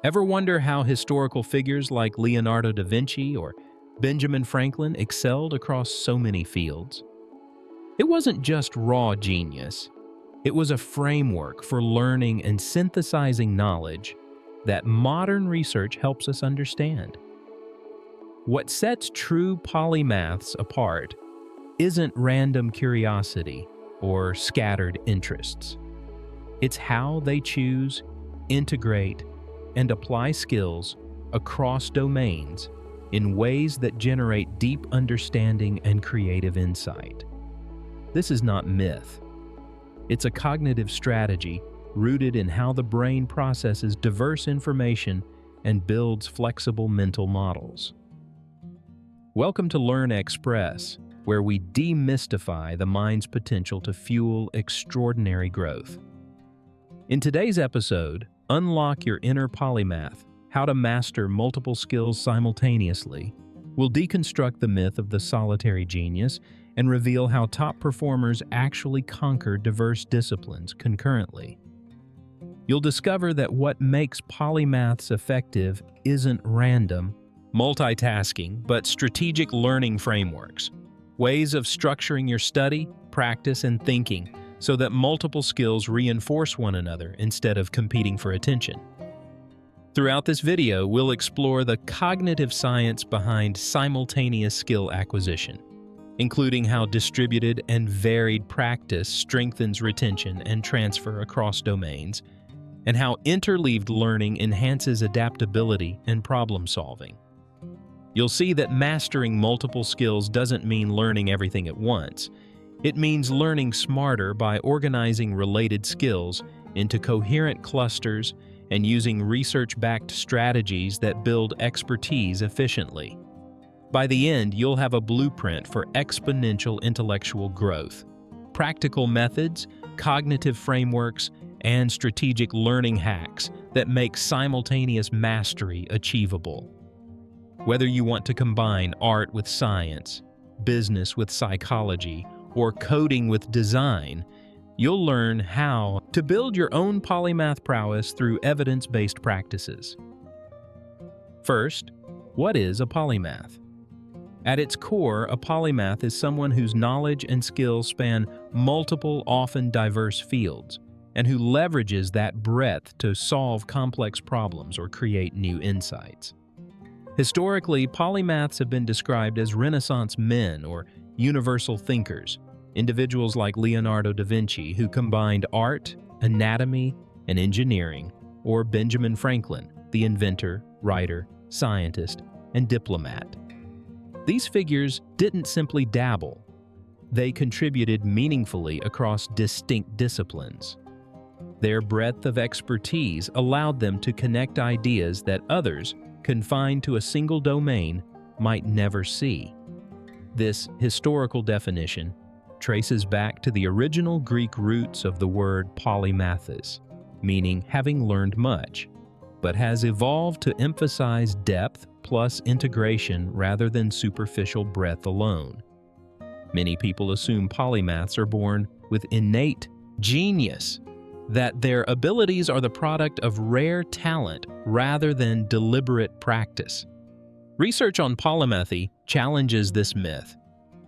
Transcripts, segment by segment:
Ever wonder how historical figures like Leonardo da Vinci or Benjamin Franklin excelled across so many fields? It wasn't just raw genius. It was a framework for learning and synthesizing knowledge that modern research helps us understand. What sets true polymaths apart isn't random curiosity or scattered interests. It's how they choose, integrate, and apply skills across domains in ways that generate deep understanding and creative insight. This is not myth. It's a cognitive strategy rooted in how the brain processes diverse information and builds flexible mental models. Welcome to LernXpress, where we demystify the mind's potential to fuel extraordinary growth. In today's episode, Unlock Your Inner Polymath: How to Master Multiple Skills Simultaneously, we'll deconstruct the myth of the solitary genius and reveal how top performers actually conquer diverse disciplines concurrently. You'll discover that what makes polymaths effective isn't random multitasking, but strategic learning frameworks, ways of structuring your study, practice, and thinking so that multiple skills reinforce one another instead of competing for attention. Throughout this video, we'll explore the cognitive science behind simultaneous skill acquisition, including how distributed and varied practice strengthens retention and transfer across domains, and how interleaved learning enhances adaptability and problem solving. You'll see that mastering multiple skills doesn't mean learning everything at once. It means learning smarter by organizing related skills into coherent clusters and using research-backed strategies that build expertise efficiently. By the end, you'll have a blueprint for exponential intellectual growth, practical methods, cognitive frameworks, and strategic learning hacks that make simultaneous mastery achievable. Whether you want to combine art with science, business with psychology, or coding with design, you'll learn how to build your own polymath prowess through evidence-based practices. First, what is a polymath? At its core, a polymath is someone whose knowledge and skills span multiple, often diverse fields, and who leverages that breadth to solve complex problems or create new insights. Historically, polymaths have been described as Renaissance men or universal thinkers, individuals like Leonardo da Vinci who combined art, anatomy, and engineering, or Benjamin Franklin, the inventor, writer, scientist, and diplomat. These figures didn't simply dabble. They contributed meaningfully across distinct disciplines. Their breadth of expertise allowed them to connect ideas that others, confined to a single domain, might never see. This historical definition traces back to the original Greek roots of the word polymathos, meaning having learned much, but has evolved to emphasize depth plus integration rather than superficial breadth alone. Many people assume polymaths are born with innate genius, that their abilities are the product of rare talent rather than deliberate practice. Research on polymathy challenges this myth.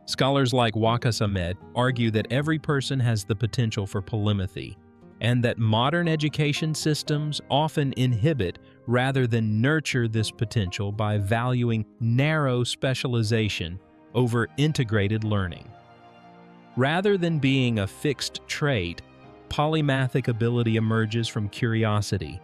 Scholars like Waqas Ahmed argue that every person has the potential for polymathy, and that modern education systems often inhibit rather than nurture this potential by valuing narrow specialization over integrated learning. Rather than being a fixed trait, polymathic ability emerges from curiosity,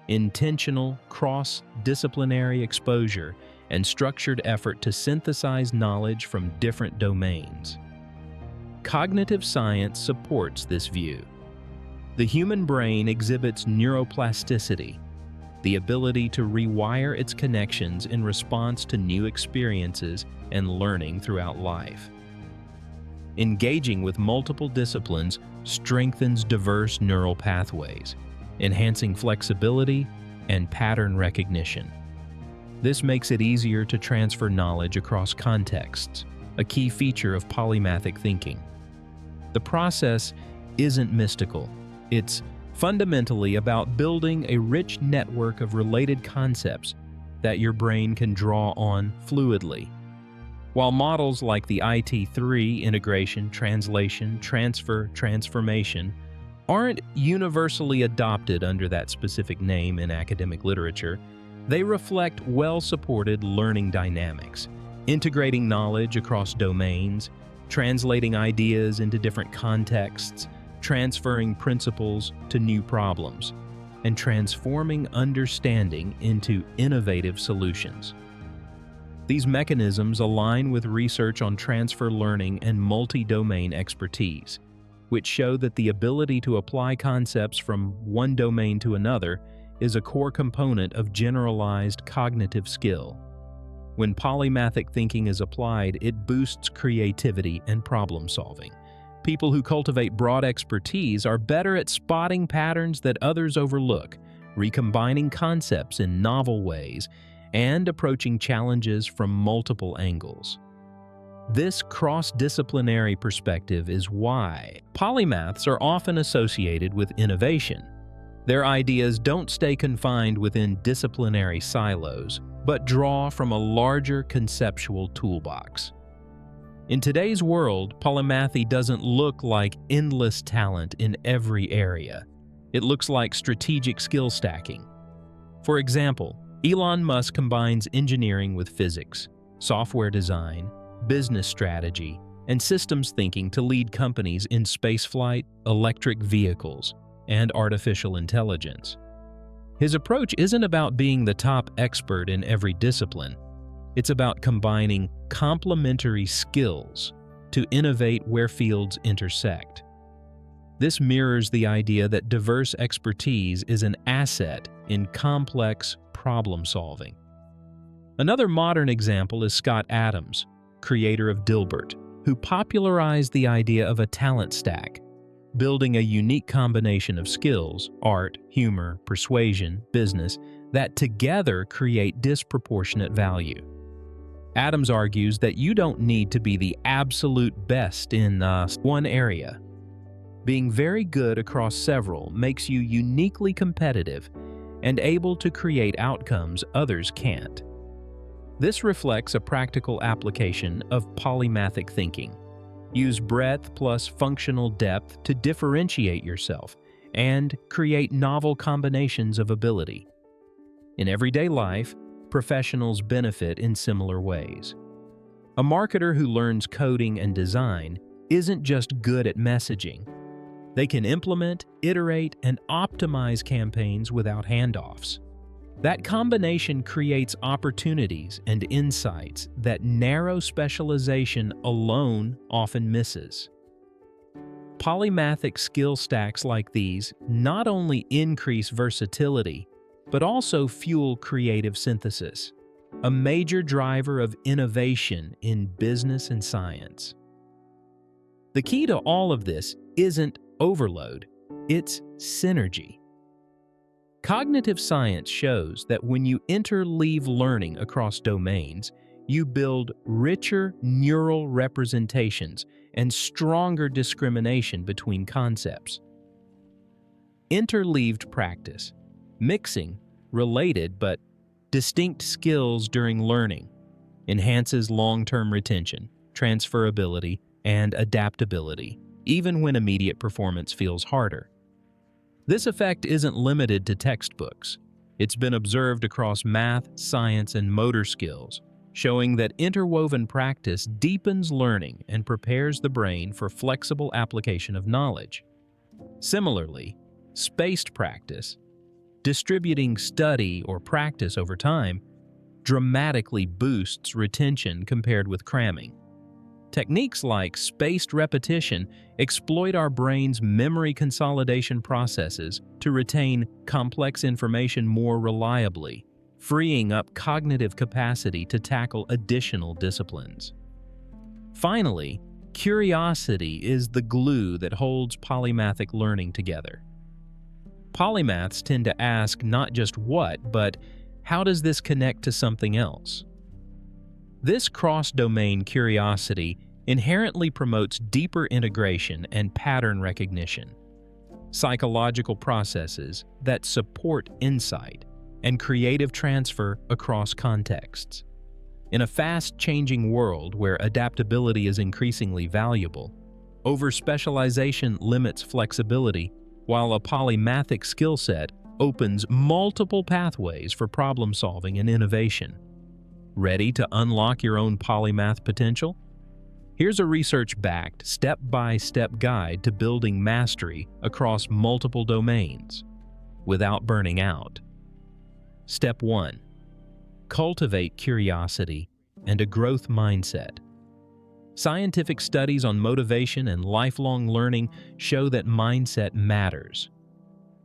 intentional, cross-disciplinary exposure, and structured effort to synthesize knowledge from different domains. Cognitive science supports this view. The human brain exhibits neuroplasticity, the ability to rewire its connections in response to new experiences and learning throughout life. Engaging with multiple disciplines strengthens diverse neural pathways, enhancing flexibility and pattern recognition. This makes it easier to transfer knowledge across contexts, a key feature of polymathic thinking. The process isn't mystical, it's fundamentally about building a rich network of related concepts that your brain can draw on fluidly. While models like the IT3 integration, translation, transfer, transformation aren't universally adopted under that specific name in academic literature, they reflect well-supported learning dynamics, integrating knowledge across domains, translating ideas into different contexts, transferring principles to new problems, and transforming understanding into innovative solutions. These mechanisms align with research on transfer learning and multi-domain expertise, which show that the ability to apply concepts from one domain to another is a core component of generalized cognitive skill. When polymathic thinking is applied, it boosts creativity and problem-solving. People who cultivate broad expertise are better at spotting patterns that others overlook, recombining concepts in novel ways, and approaching challenges from multiple angles. This cross-disciplinary perspective is why polymaths are often associated with innovation. Their ideas don't stay confined within disciplinary silos, but draw from a larger conceptual toolbox. In today's world, polymathy doesn't look like endless talent in every area. It looks like strategic skill stacking. For example, Elon Musk combines engineering with physics, software design, business strategy, and systems thinking to lead companies in spaceflight, electric vehicles, and artificial intelligence. His approach isn't about being the top expert in every discipline. It's about combining complementary skills to innovate where fields intersect. This mirrors the idea that diverse expertise is an asset in complex problem solving. Another modern example is Scott Adams, creator of Dilbert, who popularized the idea of a talent stack, building a unique combination of skills, art, humor, persuasion, business, that together create disproportionate value. Adams argues that you don't need to be the absolute best in one area. Being very good across several makes you uniquely competitive and able to create outcomes others can't. This reflects a practical application of polymathic thinking. Use breadth plus functional depth to differentiate yourself and create novel combinations of ability. In everyday life, professionals benefit in similar ways. A marketer who learns coding and design isn't just good at messaging. They can implement, iterate, and optimize campaigns without handoffs. That combination creates opportunities and insights that narrow specialization alone often misses. Polymathic skill stacks like these not only increase versatility, but also fuel creative synthesis, a major driver of innovation in business and science. The key to all of this isn't overload, it's synergy. Cognitive science shows that when you interleave learning across domains, you build richer neural representations and stronger discrimination between concepts. Interleaved practice, mixing related but distinct skills during learning, enhances long-term retention, transferability, and adaptability, even when immediate performance feels harder. This effect isn't limited to textbooks. It's been observed across math, science, and motor skills, showing that interwoven practice deepens learning and prepares the brain for flexible application of knowledge. Similarly, spaced practice, distributing study or practice over time, dramatically boosts retention compared with cramming. Techniques like spaced repetition exploit our brain's memory consolidation processes to retain complex information more reliably, freeing up cognitive capacity to tackle additional disciplines. Finally, curiosity is the glue that holds polymathic learning together. Polymaths tend to ask not just what, but how does this connect to something else? This cross-domain curiosity inherently promotes deeper integration and pattern recognition. psychological processes that support insight and creative transfer across contexts. In a fast-changing world where adaptability is increasingly valuable, over-specialization limits flexibility, while a polymathic skill set opens multiple pathways for problem-solving and innovation. Ready to unlock your own polymath potential? Here's a research-backed, step-by-step guide to building mastery across multiple domains without burning out. Step 1. Cultivate curiosity and a growth mindset. Scientific studies on motivation and lifelong learning show that mindset matters.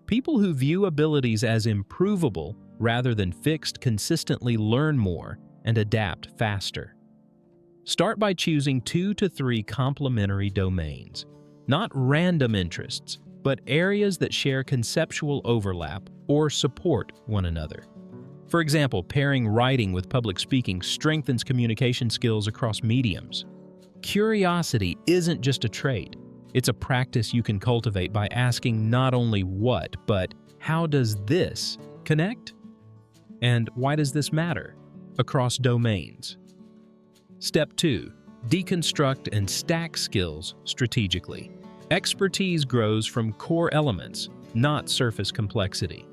People who view abilities as improvable rather than fixed consistently learn more and adapt faster. Start by choosing 2 to 3 complementary domains, not random interests, but areas that share conceptual overlap or support one another. For example, pairing writing with public speaking strengthens communication skills across mediums. Curiosity isn't just a trait. It's a practice you can cultivate by asking not only what, but how does this connect? And why does this matter? Across domains. Step 2. Deconstruct and stack skills strategically. Expertise grows from core elements, not surface complexity.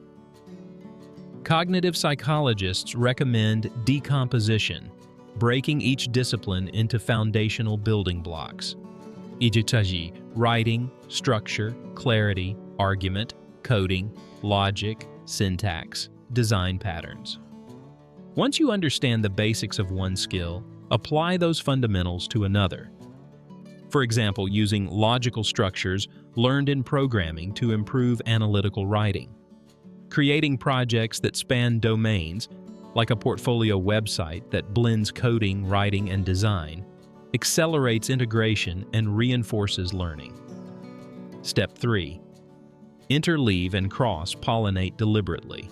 Cognitive psychologists recommend decomposition, breaking each discipline into foundational building blocks. Ijitaji, writing, structure, clarity, argument, coding, logic, syntax, design patterns. Once you understand the basics of one skill, apply those fundamentals to another. For example, using logical structures learned in programming to improve analytical writing. Creating projects that span domains, like a portfolio website that blends coding, writing, and design, accelerates integration and reinforces learning. Step 3. Interleave and cross-pollinate deliberately.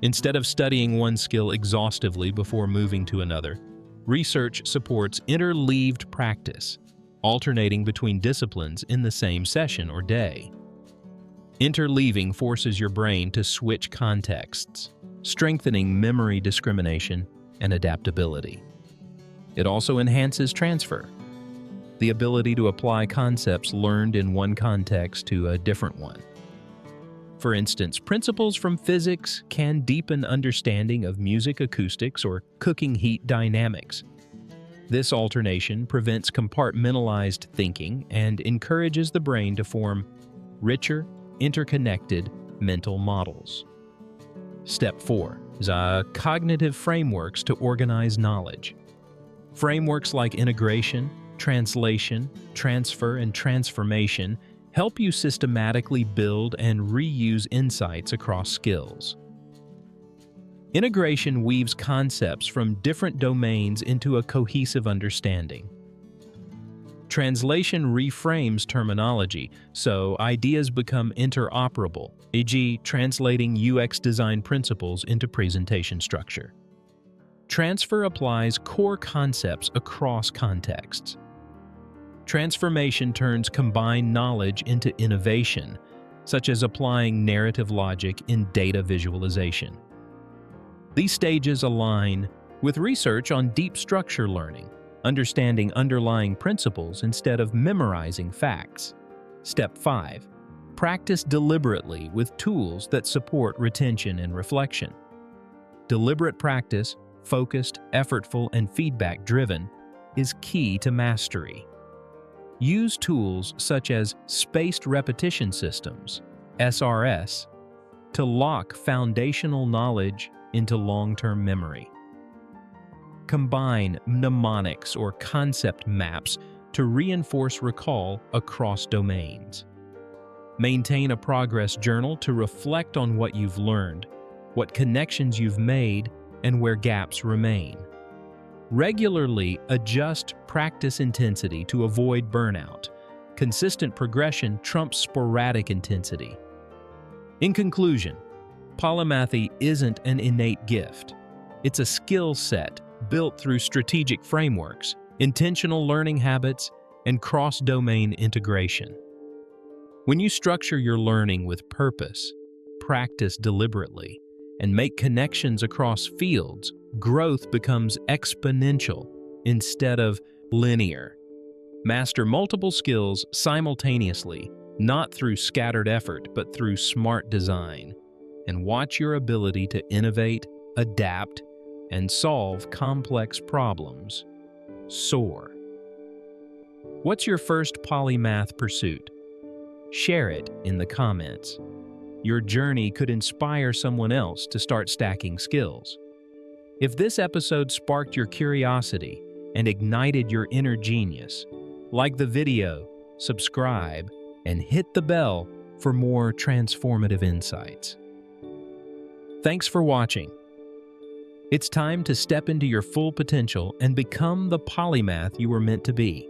Instead of studying one skill exhaustively before moving to another, research supports interleaved practice, alternating between disciplines in the same session or day. Interleaving forces your brain to switch contexts, strengthening memory discrimination and adaptability. It also enhances transfer, the ability to apply concepts learned in one context to a different one. For instance, principles from physics can deepen understanding of music acoustics or cooking heat dynamics. This alternation prevents compartmentalized thinking and encourages the brain to form richer, interconnected mental models. Step 4 is cognitive frameworks to organize knowledge. Frameworks like integration, translation, transfer, and transformation help you systematically build and reuse insights across skills. Integration weaves concepts from different domains into a cohesive understanding. Translation reframes terminology, so ideas become interoperable, e.g., translating UX design principles into presentation structure. Transfer applies core concepts across contexts. Transformation turns combined knowledge into innovation, such as applying narrative logic in data visualization. These stages align with research on deep structure learning, understanding underlying principles instead of memorizing facts. Step 5. Practice deliberately with tools that support retention and reflection. Deliberate practice, focused, effortful, and feedback-driven, is key to mastery. Use tools such as spaced repetition systems, SRS, to lock foundational knowledge into long-term memory. Combine mnemonics or concept maps to reinforce recall across domains. Maintain a progress journal to reflect on what you've learned, what connections you've made, and where gaps remain. Regularly adjust practice intensity to avoid burnout. Consistent progression trumps sporadic intensity. In conclusion, polymathy isn't an innate gift. It's a skill set built through strategic frameworks, intentional learning habits, and cross-domain integration. When you structure your learning with purpose, practice deliberately, and make connections across fields, growth becomes exponential instead of linear. Master multiple skills simultaneously, not through scattered effort, but through smart design, and watch your ability to innovate, adapt, and solve complex problems soar. What's your first polymath pursuit? Share it in the comments. Your journey could inspire someone else to start stacking skills. If this episode sparked your curiosity and ignited your inner genius, like the video, subscribe, and hit the bell for more transformative insights. Thanks for watching. It's time to step into your full potential and become the polymath you were meant to be.